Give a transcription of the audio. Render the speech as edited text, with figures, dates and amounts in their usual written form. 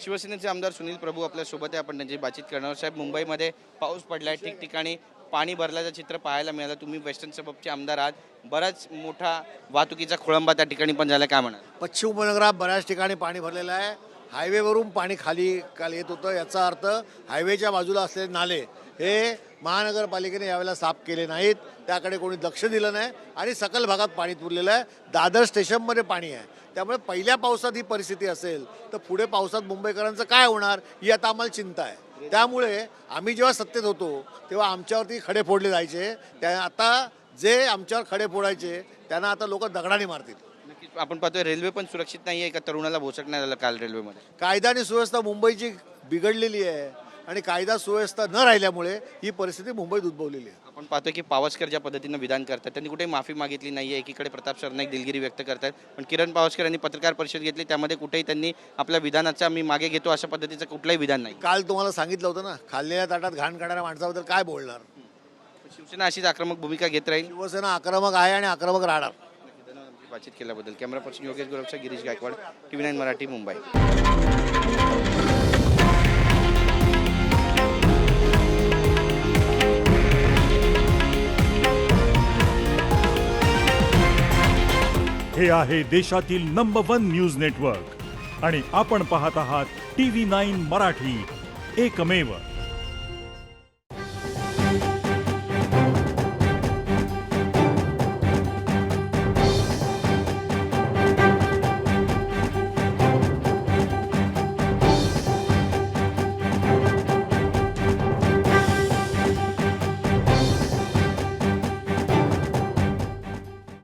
शिवसेनेचे आमदार सुनील प्रभू आपल्या सोबत आहे, आपण त्यांची बातचीत करणार. साहेब, मुंबईमध्ये पाऊस पडलाय, ठिकठिकाणी पाणी भरल्याचं चित्र पाहायला मिळालं. तुम्ही वेस्टर्न सबअबचे आमदार आहात, बराच मोठा वाहतुकीचा खोळंबा त्या ठिकाणी पण झाला, काय म्हणाल? पश्चिम उपनगरात बऱ्याच ठिकाणी पाणी भरलेलं आहे. हायवेवरून पाणी खाली काल येत होतं. याचा अर्थ हायवेच्या बाजूला असलेले नाले हे महानगरपालिकेने यावेळेला साफ केले नाहीत, त्याकडे कोणी लक्ष दिलं नाही आणि सकल भागात पाणी पुरलेलं आहे. दादर स्टेशनमध्ये पाणी आहे. त्यामुळे पहिल्या पावसात ही परिस्थिती असेल तर पुढे पावसात मुंबईकरांचं काय होणार ही आता आम्हाला चिंता आहे. त्यामुळे आम्ही जेव्हा सत्तेत होतो तेव्हा आमच्यावरती खडे फोडले जायचे, त्या आता जे आमच्यावर खडे फोडायचे त्यांना आता लोक दगडाने मारतील. नक्कीच आपण पाहतोय रेल्वे पण सुरक्षित नाही आहे. एका तरुणाला भोसकण्यात आलं काल रेल्वेमध्ये. कायदा आणि सुव्यवस्था मुंबईची बिघडलेली आहे आणि कायदा सुव्यवस्था न राहिल्यामुळे ही परिस्थिती मुंबईत उद्भवलेली आहे. आपण पाहतोय की पावसकर ज्या पद्धतीनं विधान करतात, त्यांनी कुठेही माफी मागितली नाहीये. एकीकडे प्रताप सरनाईक दिलगिरी व्यक्त करतात, पण किरण पावसकर यांनी पत्रकार परिषद घेतली, त्यामध्ये कुठेही त्यांनी आपल्या विधानाचा मी मागे घेतो अशा पद्धतीचं कुठलंही विधान नाही. काल तुम्हाला सांगितलं होतं ना, खाल्लेल्या ताटात घाण काढणाऱ्या माणसाबद्दल काय बोलणार. शिवसेना अशीच आक्रमक भूमिका घेत राहील. शिवसेना आक्रमक आहे आणि आक्रमक राहणार. बातचीत केल्याबद्दल camera person Yogesh Gorakshak, Girish Gaikwad, TV9 Marathi, Mumbai. हे आहे देशातील नंबर 1 न्यूज नेटवर्क आणि आपण पाहत आहात TV9 मराठी, एकमेव.